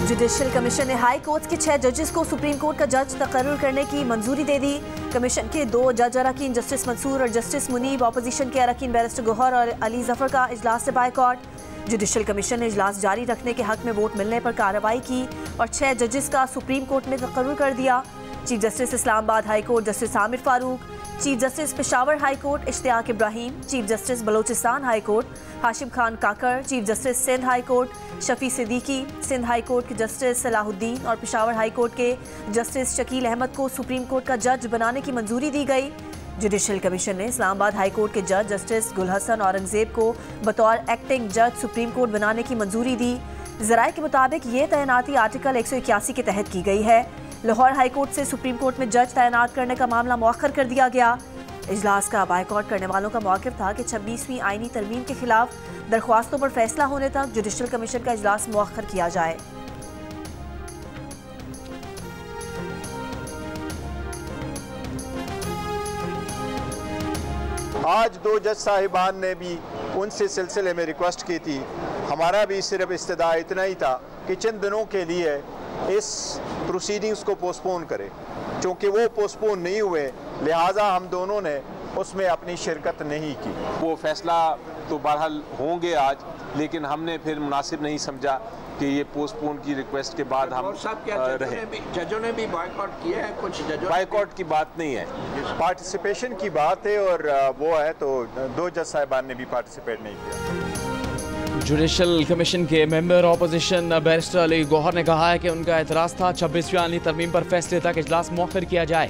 Judicial commission ने high court के 6 जजेस को सुप्रीम कोर्ट का जज तकर्रुर करने की मंजूरी दे दी। कमीशन के 2 जज अरकान जस्टिस मंसूर और जस्टिस मुनीब अपोजिशन के अरकान बैरिस्टर गौहर और अली जफर का इजलास से बायकॉट। जुडिशल कमीशन ने इजलास जारी रखने के हक में वोट मिलने पर कार्रवाई की और 6 जजेस का सुप्रीम कोर्ट में तकर्रुर कर दिया। Chief justice Islamabad high court justice Aamir Farooq, chief justice Peshawar high court Ishtiaq Ibrahim, chief justice Balochistan high court Hashim Khan Kakar, chief justice Sindh high court Shafi Siddiqui, Sindh high court के जस्टिस सलाहुद्दीन और पेशावर हाई कोर्ट के जस्टिस शकील अहमद को सुप्रीम कोर्ट का जज बनाने की मंजूरी दी गई। जुडिशल कमीशन ने इस्लामाबाद हाई कोर्ट के जज जस्टिस गुलहसन औरंगजेब को बतौर एक्टिंग जज सुप्रीम कोर्ट बनाने की मंजूरी दी। ज़राए के मुताबिक ये तैनाती आर्टिकल 181 के तहत की गई है। लाहौर हाई कोर्ट से सुप्रीम कोर्ट में जज तैनात करने का मामला मौखर कर दिया गया। इजलास का बायकॉट करने वालों का मौक़िफ़ था कि 26वीं आईनी तरमीम के खिलाफ दरख्वास्तों पर फैसला होने तक जुडिशल कमीशन का इजलास मौखर किया जाए। आज 2 जज साहिबान ने भी उनसे सिलसिले में रिक्वेस्ट की थी। हमारा भी सिर्फ इस्तदा इतना ही था कि चंद दिनों के लिए इस प्रोसीडिंग्स को पोस्टपोन करें। चूँकि वो पोस्टपोन नहीं हुए, लिहाजा हम दोनों ने उसमें अपनी शिरकत नहीं की। वो फैसला तो बहरहाल होंगे आज, लेकिन हमने फिर मुनासिब नहीं समझा कि ये पोस्टपोन की रिक्वेस्ट के बाद हम रहे। जजों ने भी बायकॉट किया है, कुछ जजों बायकॉट की बात नहीं है, पार्टिसिपेशन की बात है और वो है तो 2 जज साहिबान ने भी पार्टिसिपेट नहीं किया। जुडिशल कमीशन के member opposition barrister Ali Gohar ने कहा है कि उनका एतराज़ था 26वीं आईनी तरमीम पर फैसले तक इजलास मौखर किया जाए।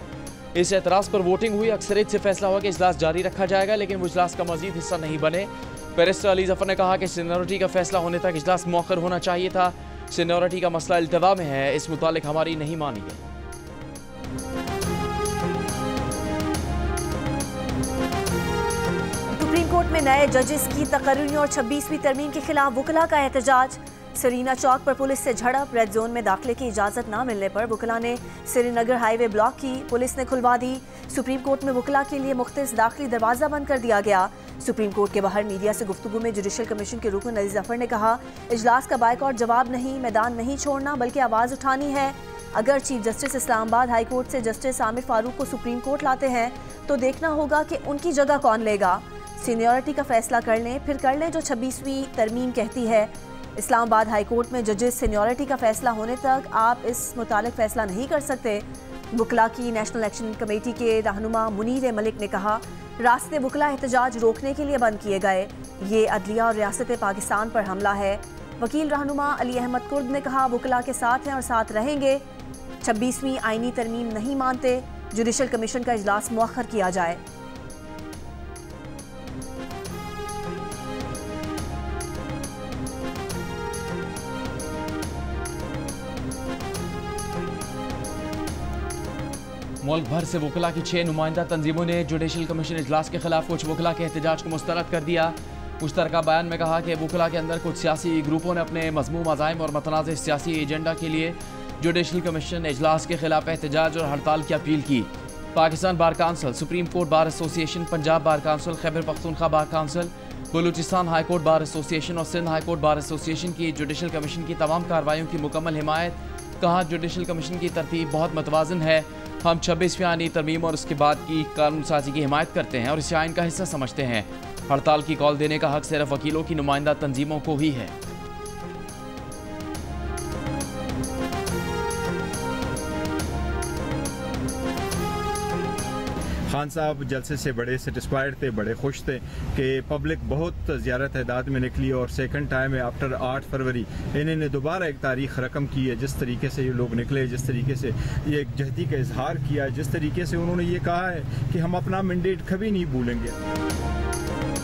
इस एतराज़ पर वोटिंग हुई, अक्सरियत से फैसला हुआ कि इजलास जारी रखा जाएगा, लेकिन वो इजलास का मजीद हिस्सा नहीं बने। बैरिस्टर अली जफर ने कहा कि सीनियरिटी का फैसला होने तक इजलास मौखर होना चाहिए था। सीनियरिटी का मसला इल्तवा में है, इस मुतालिक हमारी नहीं मानी गई। सुप्रीम कोर्ट में नए जजेस की तकर्रुरी और 26वीं तरमीम के खिलाफ वकला का एहतजाज। सरीना चौक पर पुलिस से झड़प, रेड जोन में दाखिले की इजाजत न मिलने पर वकला ने श्रीनगर हाईवे ब्लॉक की, पुलिस ने खुलवा दी। सुप्रीम कोर्ट में वकला के लिए मुख्तस दाखिली दरवाजा बंद कर दिया गया। सुप्रीम कोर्ट के बाहर मीडिया से गुफ्तगू में जुडिशल कमीशन के रुकन अली जफर ने कहा, इजलास का बायकॉट जवाब नहीं, मैदान नहीं छोड़ना बल्कि आवाज़ उठानी है। अगर chief justice Islamabad high court से जस्टिस आमिर फारूक को सुप्रीम कोर्ट लाते हैं तो देखना होगा कि उनकी जगह कौन लेगा। सीनियरिटी का फैसला कर लें, फिर कर लें जो 26वीं तरमीम कहती है। इस्लामाबाद हाई कोर्ट में जजेस सीनियरिटी का फैसला होने तक आप इस मुतालिक फैसला नहीं कर सकते। वकला की नेशनल एक्शन कमेटी के रहनुमा मुनीर मलिक ने कहा, रास्ते वकला एहतजाज रोकने के लिए बंद किए गए, ये अदलिया और रियासत पाकिस्तान पर हमला है। वकील रहनुमा अली अहमद कुर्द ने कहा, वकला के साथ हैं और साथ रहेंगे। 26वीं आईनी तरमीम नहीं मानते, जुडिशल कमीशन का इजलास मौखर किया जाए। मुल्क भर से वकला की 6 नुमाइंदा तंजीमों ने जुडिशल कमीशन इजलास के खिलाफ कुछ वकला के एहतजाज को मुस्तरद कर दिया। मुश्तरका बयान में कहा कि वकला के अंदर कुछ सियासी ग्रुपों ने अपने मज़मूम अज़ाइम और मतनाज़ सियासी एजेंडा के लिए जुडिशल कमीशन इजलास के खिलाफ एहतजाज और हड़ताल की अपील की। Pakistan bar council, supreme court bar association, Punjab bar council, Khyber Pakhtunkhwa bar council, Balochistan high court bar association और Sindh high court bar association की जुडिशल कमीशन की तमाम कार्रवाइयों की मुकम्मल हिमायत। कहा, जुडिशल कमीशन की तरतीब बहुत मतवाज़न है। हम 26वीं आईनी तरमीम और उसके बाद की कानून साजी की हिमायत करते हैं और इसे आइन का हिस्सा समझते हैं। हड़ताल की कॉल देने का हक सिर्फ वकीलों की नुमाइंदा तंजीमों को ही है। खान साहब जलसे से बड़े सेटिस्फाइड थे, बड़े खुश थे कि पब्लिक बहुत ज़्यादा तादाद में निकली और सेकंड टाइम है आफ्टर 8 फरवरी इन्होंने दोबारा एक तारीख रकम की है। जिस तरीके से ये लोग निकले, जिस तरीके से ये एक जहदी का इजहार किया, जिस तरीके से उन्होंने ये कहा है कि हम अपना मैंडेट कभी नहीं भूलेंगे।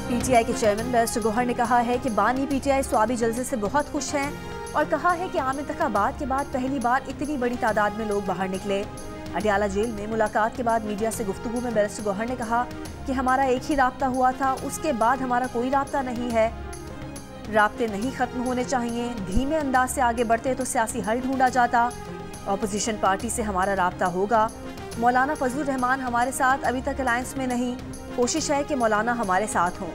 पीटीआई के चेयरमैन बैरिस्टर गौहर ने कहा है कि बानी पीटीआई स्वाबी जलसे से बहुत खुश हैं और कहा है कि आम इंतखाबात के बाद पहली बार इतनी बड़ी तादाद में लोग बाहर निकले। अडियाला जेल में मुलाकात के बाद मीडिया से गुफ्तगू में बैरिस्टर गौहर ने कहा कि हमारा एक ही राब्ता हुआ था, उसके बाद हमारा कोई राब्ता नहीं है। राब्ते नहीं खत्म होने चाहिए, धीमे अंदाज से आगे बढ़ते तो सियासी हल ढूंढा जाता। अपोजिशन पार्टी से हमारा राब्ता होगा। मौलाना फजलुर रहमान हमारे साथ अभी तक अलायंस में नहीं, कोशिश है कि मौलाना हमारे साथ हों।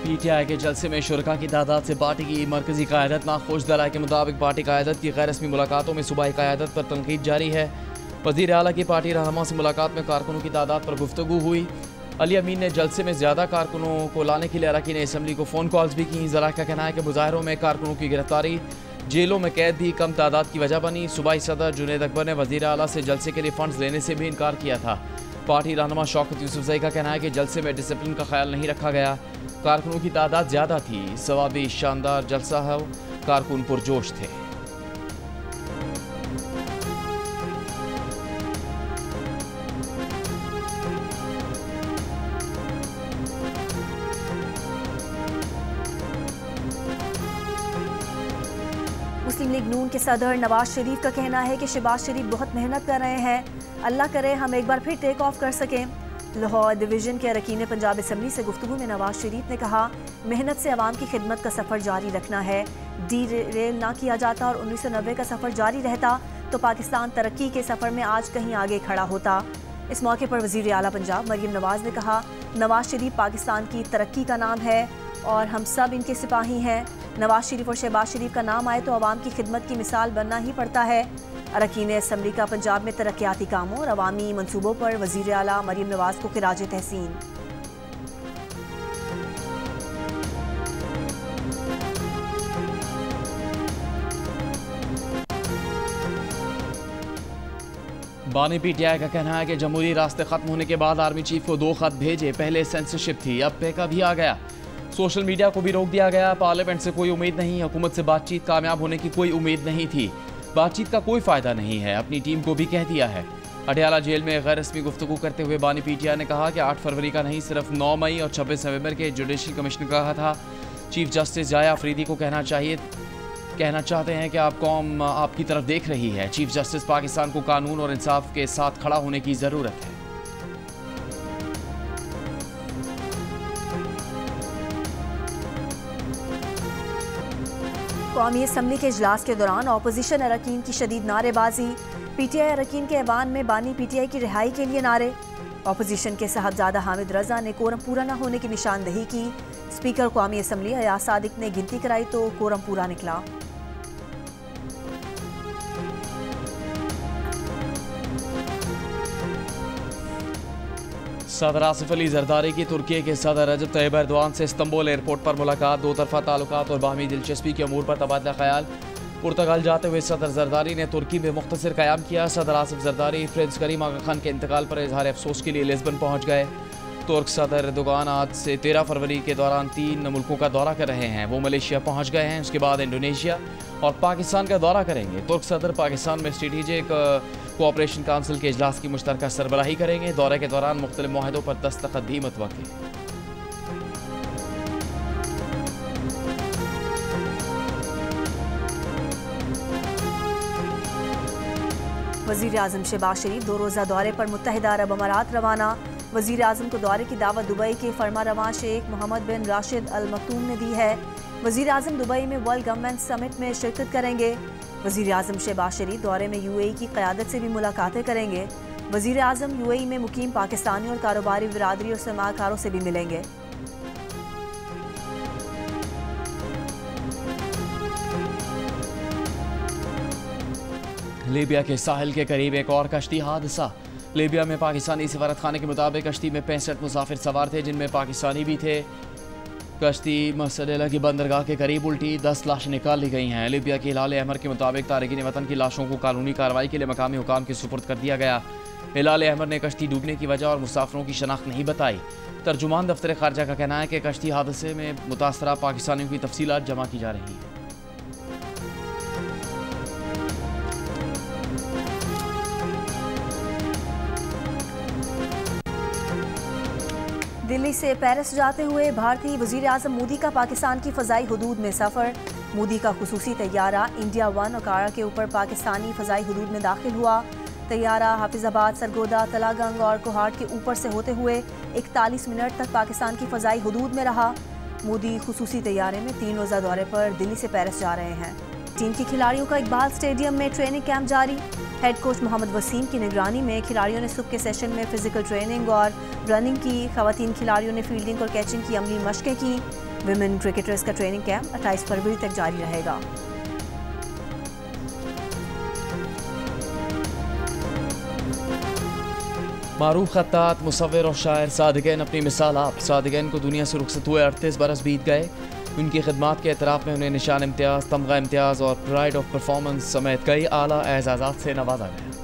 PTI के जलसे में शुरका की तादाद से पार्टी की मरकजी क़यादत नाखुश। दलाइल के मुताबिक पार्टी क़यादत की गैर रस्मी मुलाकातों में सूबाई क़यादत पर तनकीद जारी है। वज़ीर आला की पार्टी रहनुमा से मुलाकात में कारकुनों की तादाद पर गुफ्तगू हुई। अली अमीन ने जलसे में ज़्यादा कारकुनों को लाने के लिए अरकान असम्बली को फ़ोन कॉल्स भी की। ज़रा का कहना है कि मुजाहरों में कारकुनों की गिरफ्तारी, जेलों में कैद भी कम तादाद की वजह बनी। सूबाई सदर जुनैद अकबर ने वज़ीर आला से जलसे के लिए फ़ंड्स लेने से भी इनकार किया था। पार्टी रहनुमा शौकत यूसुफजई का कहना है कि जलसे में डिसिप्लिन का ख्याल नहीं रखा गया, कारकुनों की तादाद ज़्यादा थी। सवाबी शानदार जलसा है, कारकुन पुरजोश थे। मुस्लिम लीग नून के सदर नवाज शरीफ का कहना है कि शहबाज शरीफ बहुत मेहनत कर रहे हैं, अल्लाह करे हम एक बार फिर टेक ऑफ कर सकें। लाहौर डिवीज़न के अरकान पंजाब असम्बली से गुफ्तगू में नवाज शरीफ ने कहा, मेहनत से आवाम की खिदमत का सफ़र जारी रखना है। डी रेल ना किया जाता और 1990 का सफ़र जारी रहता तो पाकिस्तान तरक्की के सफ़र में आज कहीं आगे खड़ा होता। इस मौके पर वज़ीर आला पंजाब मरीम नवाज ने कहा, नवाज शरीफ पाकिस्तान की तरक्की का नाम है और हम सब इनके सिपाही हैं। नवाज शरीफ और शहबाज शरीफ का नाम आए तो आवाम की खिदमत की मिसाल बनना ही पड़ता है। अरकान असम्बली का पंजाब में तरक्याती कामों और अवामी मनसूबों पर वज़ीर आला मरीम नवाज को खिराज तहसीन। बानी PTI का कहना है कि जमहूरी रास्ते खत्म होने के बाद आर्मी चीफ को 2 खत भेजे। पहले सेंसरशिप थी, अब पेका भी आ गया। सोशल मीडिया को भी रोक दिया गया। पार्लियामेंट से कोई उम्मीद नहीं, हुकूमत से बातचीत कामयाब होने की कोई उम्मीद नहीं थी। बातचीत का कोई फ़ायदा नहीं है, अपनी टीम को भी कह दिया है। अडयाला जेल में गैर रस्मी गुफ्तगू करते हुए बानी PTI ने कहा कि 8 फरवरी का नहीं, सिर्फ 9 मई और 26 नवंबर के जुडिशल कमीशन का कहा था। चीफ जस्टिस जाया अफरीदी को कहना चाहते हैं कि आप कौम आपकी तरफ देख रही है। चीफ जस्टिस पाकिस्तान को कानून और इंसाफ के साथ खड़ा होने की ज़रूरत है। कौमी असम्बली के इजलास के दौरान अपोजिशन अरकान की शदीद नारेबाजी। PTI अरकान के ऐवान में बानी PTI की रिहाई के लिए नारे। अपोजिशन के साहबजादा हामिद रजा ने कोरम पूरा न होने की निशानदही की। स्पीकर कौमी असम्बली अयाज सादिक ने गिनती कराई तो कोरम पूरा निकला। सदर आसिफ अली जरदारी की तुर्की के सदर रजब तैयब एर्दोआन से इस्तंबुल एयरपोर्ट पर मुलाकात। 2 तरफा ताल्लुकात और बाहमी दिलचस्पी के अमूर पर तबादला ख्याल। पुर्तगाल जाते हुए सदर जरदारी ने तुर्की में मुख्तसर क़याम किया। सदर आसिफ जरदारी प्रिंस करीम आगा खान के इंतकाल पर इजहार अफसोस के लिए लिस्बन पहुँच गए। तुर्क सदर एर्दोगान आज से 13 फरवरी के दौरान 3 मुल्कों का दौरा कर रहे हैं। वो मलेशिया पहुँच गए हैं, उसके बाद इंडोनेशिया और पाकिस्तान का दौरा करेंगे। तुर्क सदर पाकिस्तान में स्ट्रेटेजिक कोऑपरेशन काउंसिल के इजलास की मुश्तरका सरबराही करेंगे। दौरे के दौरान मुख्तलिफ मुआहदों पर दस्तखत भी मुतवक्किल। वज़ीर आज़म शहबाज शरीफ 2 रोज़ा दौरे पर मुत्तहिदा अरब अमारात रवाना। वज़ीर आज़म को दौरे की दावत दुबई के फरमा रवां शेख मोहम्मद बिन राशिद अल मकतूम ने दी है। वज़ीर आज़म दुबई में वर्ल्ड गवर्नमेंट समिट में शिरकत करेंगे। वज़ीर आज़म शहबाज शरीफ दौरे में UAE की क़यादत से भी मुलाकातें करेंगे। वज़ीर आज़म UAE में मुकीम पाकिस्तानी और कारोबारी बिरादरी और सरमाकारों से भी मिलेंगे। लीबिया के साहिल के करीब एक और कश्ती हादसा। लीबिया में पाकिस्तानी सफारत खाने के मुताबिक कश्ती में 65 मुसाफिर सवार थे, जिनमें पाकिस्तानी भी थे। कश्ती मसदेला की बंदरगाह के करीब उल्टी, 10 लाशें निकाल ली गई हैं। लीबिया के हिलाल अहमर के मुताबिक तारिकीन वतन की लाशों को कानूनी कार्रवाई के लिए मकामी हुकाम के सुपुर्द कर दिया गया। हिलाल अहमर ने कश्ती डूबने की वजह और मुसाफिरों की शनाख्त नहीं बताई। तर्जुमान दफ्तर खारजा का कहना है कि कश्ती हादसे में मुतासरा पाकिस्तानियों की तफसीलात जमा की जा रही हैं। दिल्ली से पेरिस जाते हुए भारतीय वज़ीर आज़म मोदी का पाकिस्तान की फ़ज़ाई हुदूद में सफ़र। मोदी का खुसूसी तैयारा इंडिया 1 ओकारा के ऊपर पाकिस्तानी फ़ज़ाई हुदूद में दाखिल हुआ। तैयारा हाफिज़ाबाद, सरगोदा, तलागंग और कोहाट के ऊपर से होते हुए 41 मिनट तक पाकिस्तान की फ़ज़ाई हुदूद में रहा। मोदी खुसूसी तैयारे में 3 रोज़ा दौरे पर दिल्ली से पेरिस जा रहे हैं। टीम के खिलाड़ियों का इकबाल स्टेडियम में ट्रेनिंग कैंप जारी। हेड कोच मोहम्मद वसीम की निगरानी में खिलाड़ियों ने सुबह के सेशन में फिजिकल ट्रेनिंग और रनिंग की। ख़वातीन खिलाड़ियों ने फील्डिंग और कैचिंग की अमली मशक़ें की। विमेन क्रिकेटर्स का ट्रेनिंग कैंप 28 फरवरी तक जारी रहेगा। मारूफ खत्तात, मुसव्विर और शायर सादिक़ैन अपनी मिसाल आप। सादिक़ैन को दुनिया से रुखसत हुए 38 बरस बीत गए। उनकी खिदमात के एतराफ़ में उन्हें निशान इम्तियाज़, तमगा इम्तियाज़ और प्राइड ऑफ परफॉर्मेंस समेत कई आला एजाज़ात से नवाजा गया।